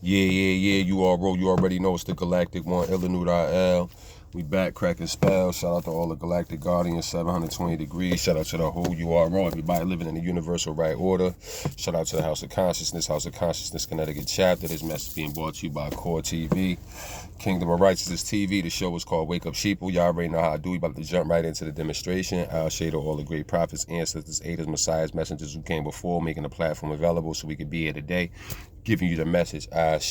Yeah. You already know it's the Galactic One, Illinois.L. We back cracking spells. Shout out to all the Galactic Guardians, 720 degrees. Shout out to the whole URO, everybody living in the universal right order. Shout out to the House of Consciousness, Connecticut chapter. This message being brought to you by K.O.R TV. Kingdom of Righteousness TV. The show is called Wake Up Sheeple. Y'all already know how I do. We about to jump right into the demonstration. I'll shade all the great prophets, ancestors, aiders, messiahs, messengers who came before, making the platform available so we could be here today, giving you the message. I'd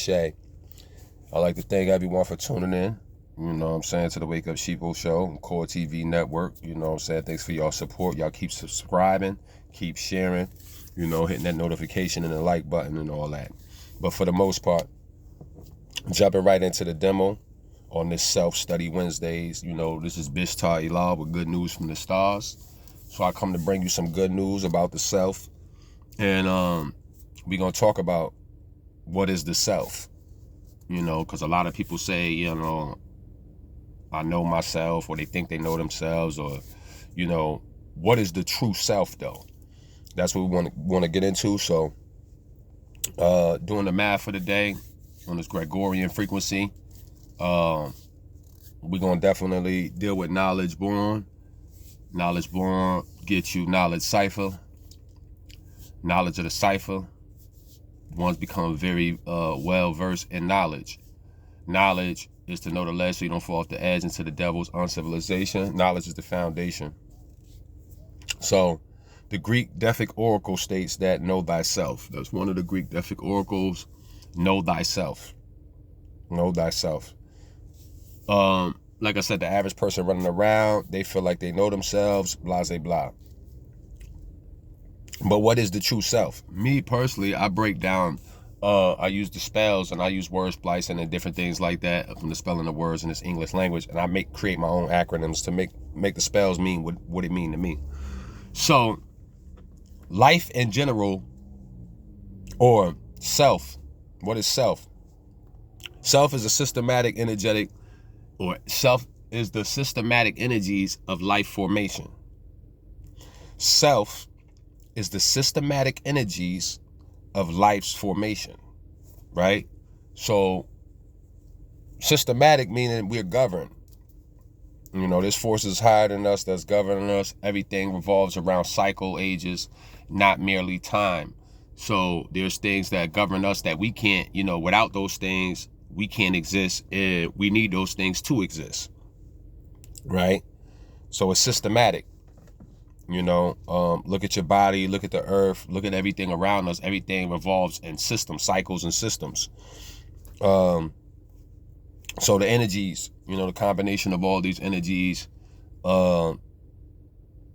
like to thank everyone for tuning in. You know what I'm saying, to the Wake Up Sheeple show, K.O.R TV network. You know what I'm saying, thanks for y'all support. Y'all keep subscribing, keep sharing, hitting that notification and the like button and all that. But for the most part, jumping right into the demo on this self-study Wednesdays. This is Bishtar Ilal with good news from the stars. So I come to bring you some good news about the self. And we're going to talk about what is the self. Because a lot of people say, I know myself, or they think they know themselves, or, what is the true self, though? That's what we want to get into. So doing the math for the day on this Gregorian frequency, we're going to definitely deal with knowledge born. Knowledge born gets you knowledge cipher. Knowledge of the cipher. One's become very well-versed in knowledge. Knowledge is to know the less so you don't fall off the edge into the devil's uncivilization. Knowledge is the foundation. So the Greek Delphic oracle states that know thyself. That's one of the Greek Delphic oracles. Know thyself. Know thyself. Like I said, the average person running around, they feel like they know themselves, blah, blah, blah. But what is the true self? Me personally, I break down, I use the spells and I use word splicing and different things like that from the spelling of words in this English language. And I create my own acronyms to make the spells mean what it mean to me. So life in general, or self, what is self? Self is a systematic, energetic, or self is the systematic energies of life formation. Self is the systematic energies of life's formation, right? So systematic meaning we're governed. There's forces higher than us that's governing us. Everything revolves around cycle, ages, not merely time. So there's things that govern us that we can't, without those things, we can't exist. And we need those things to exist, right? So it's systematic. Look at your body, look at the earth, look at everything around us. Everything revolves in systems, cycles and systems. So the energies, the combination of all these energies,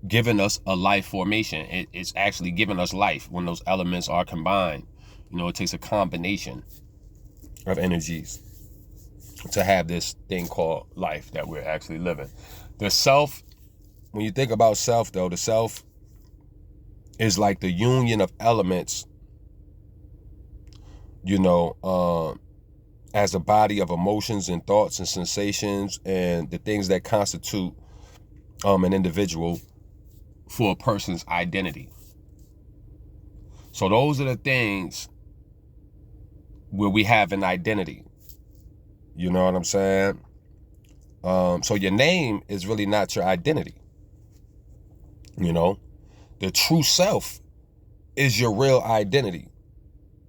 giving us a life formation. It's actually giving us life when those elements are combined. It takes a combination of energies to have this thing called life that we're actually living. The self, when you think about self, though, the self is like the union of elements, as a body of emotions and thoughts and sensations and the things that constitute an individual for a person's identity. So those are the things where we have an identity. You know what I'm saying? So your name is really not your identity. The true self is your real identity.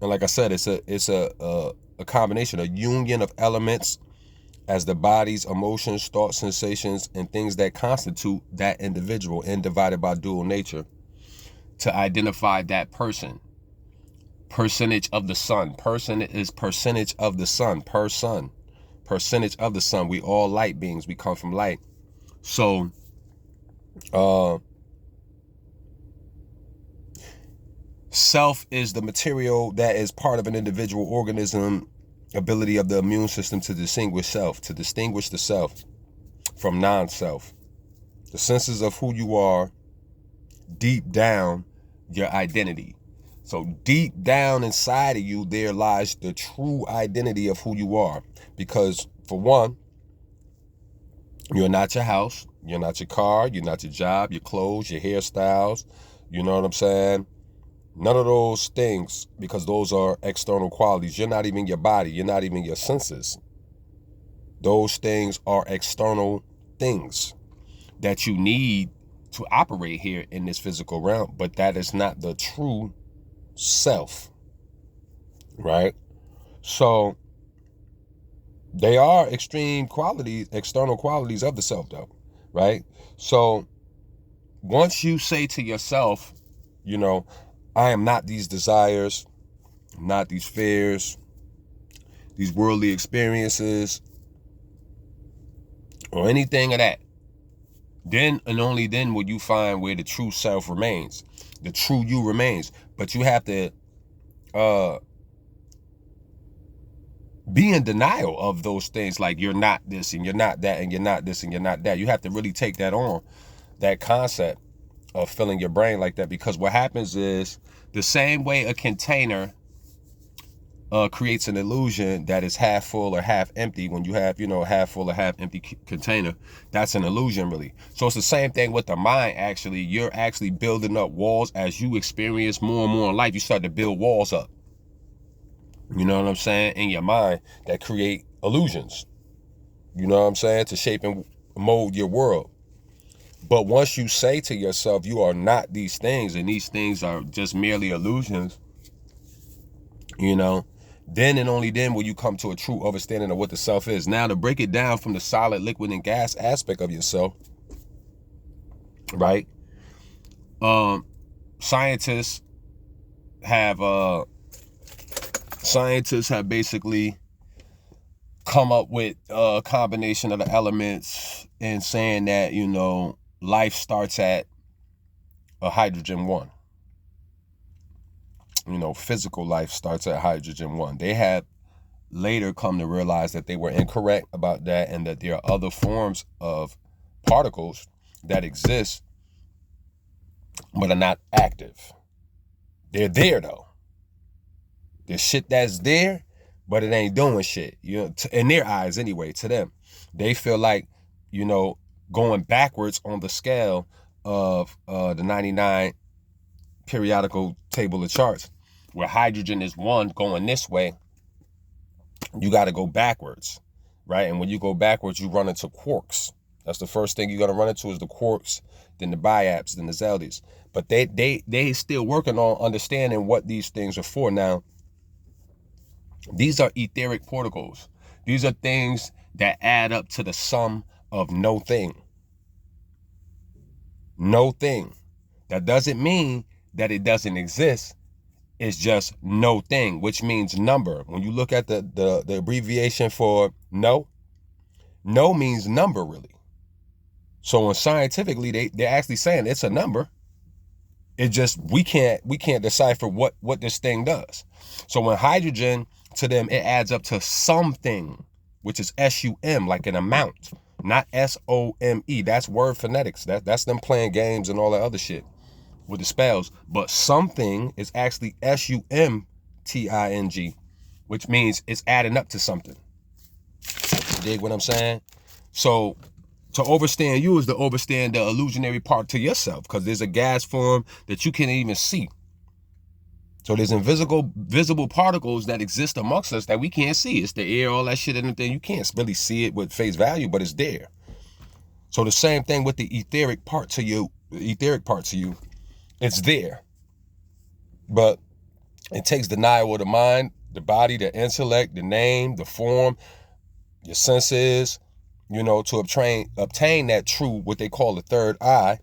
And like I said, it's a combination, a union of elements as the body's emotions, thoughts, sensations, and things that constitute that individual, and divided by dual nature to identify that person. Percentage of the sun. Person is percentage of the sun. Percentage of the sun. We all light beings. We come from light. So self is the material that is part of an individual organism, ability of the immune system to distinguish the self from non-self. The senses of who you are, deep down, your identity. So deep down inside of you, there lies the true identity of who you are. Because for one, you're not your house, you're not your car, you're not your job, your clothes, your hairstyles, you know what I'm saying? None of those things, because those are external qualities. You're not even your body. You're not even your senses. Those things are external things that you need to operate here in this physical realm, but that is not the true self, right? So they are extreme qualities, external qualities of the self, though, right? So once you say to yourself, you know, I am not these desires, not these fears, these worldly experiences, or anything of that, then and only then will you find where the true self remains, the true you remains. But you have to be in denial of those things, like you're not this and you're not that and you're not this and you're not that. You have to really take that on, that concept of filling your brain like that, because what happens is the same way a container creates an illusion that is half full or half empty. When you have, half full or half empty container, that's an illusion, really. So it's the same thing with the mind. Actually, you're actually building up walls as you experience more and more in life. You start to build walls up, you know what I'm saying, in your mind that create illusions, you know what I'm saying, to shape and mold your world. But once you say to yourself, you are not these things, and these things are just merely illusions, then and only then will you come to a true understanding of what the self is. Now, to break it down from the solid, liquid, and gas aspect of yourself, right? Scientists have basically come up with a combination of the elements and saying that, life starts at a hydrogen 1. Physical life starts at hydrogen 1. They have later come to realize that they were incorrect about that, and that there are other forms of particles that exist but are not active. They're there, though. There's shit that's there, but it ain't doing shit. In their eyes anyway, to them. They feel like, going backwards on the scale of the 99 periodical table of charts, where hydrogen is 1 going this way, you got to go backwards, right? And when you go backwards, you run into quarks. That's the first thing you're going to run into, is the quarks, then the biaps, then the zeldis. But they still working on understanding what these things are for. Now, these are etheric particles. These are things that add up to the sum of no thing. No thing. That doesn't mean that it doesn't exist. It's just no thing, which means number. When you look at the abbreviation for no means number, really. So when scientifically they're actually saying it's a number. It just we can't decipher what this thing does. So when hydrogen, to them, it adds up to something, which is SUM, like an amount, not SOME. That's word phonetics. That's them playing games and all that other shit with the spells. But something is actually SUMTING, which means it's adding up to something. You dig what I'm saying? So to understand you is to understand the illusionary part to yourself, because there's a gas form that you can't even see. So there's visible particles that exist amongst us that we can't see. It's the air, all that shit, and everything. You can't really see it with face value, but it's there. So the same thing with the etheric part to you. It's there. But it takes denial of the mind, the body, the intellect, the name, the form, your senses, to obtain that true, what they call the third eye.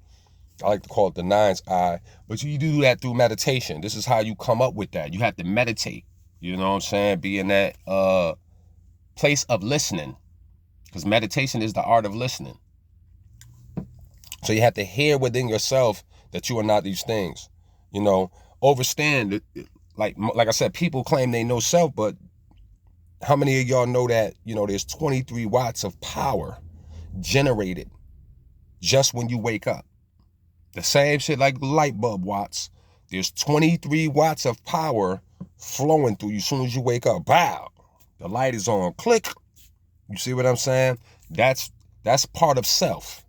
I like to call it the nine's eye. But you do that through meditation. This is how you come up with that. You have to meditate. You know what I'm saying? Be in that place of listening. Because meditation is the art of listening. So you have to hear within yourself that you are not these things. Understand. Like I said, people claim they know self, but how many of y'all know that, there's 23 watts of power generated just when you wake up? The same shit like light bulb watts. There's 23 watts of power flowing through you as soon as you wake up. Bow. The light is on. Click. You see what I'm saying? That's part of self.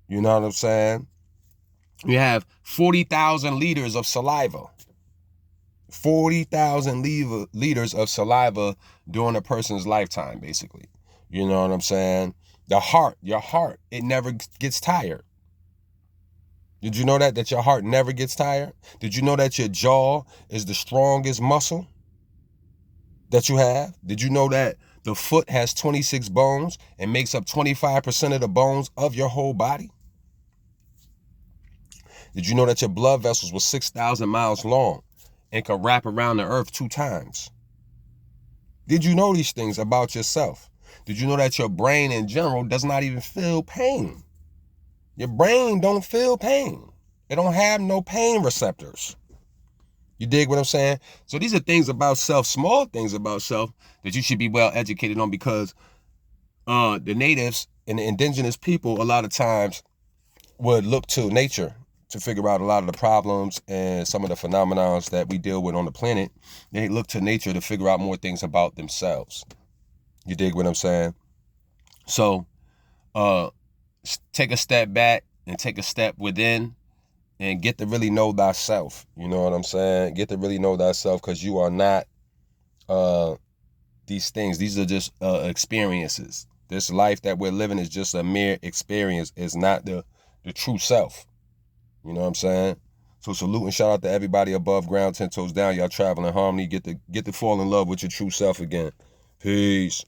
You know what I'm saying? You have 40,000 liters of saliva. 40,000 liters of saliva during a person's lifetime, basically. You know what I'm saying? Your heart, it never gets tired. Did you know that your heart never gets tired? Did you know that your jaw is the strongest muscle that you have? Did you know that the foot has 26 bones and makes up 25% of the bones of your whole body? Did you know that your blood vessels were 6,000 miles long and can wrap around the earth 2 times? Did you know these things about yourself? Did you know that your brain in general does not even feel pain? Your brain don't feel pain. It don't have no pain receptors. You dig what I'm saying? So these are things about self, small things about self that you should be well educated on, because the natives and the indigenous people a lot of times would look to nature to figure out a lot of the problems and some of the phenomena that we deal with on the planet. They look to nature to figure out more things about themselves. You dig what I'm saying? So take a step back and take a step within and get to really know thyself. You know what I'm saying? Get to really know thyself, because you are not these things. These are just experiences. This life that we're living is just a mere experience. It's not the true self. You know what I'm saying? So salute and shout out to everybody above ground, 10 toes down. Y'all traveling in harmony. Get to fall in love with your true self again. Peace.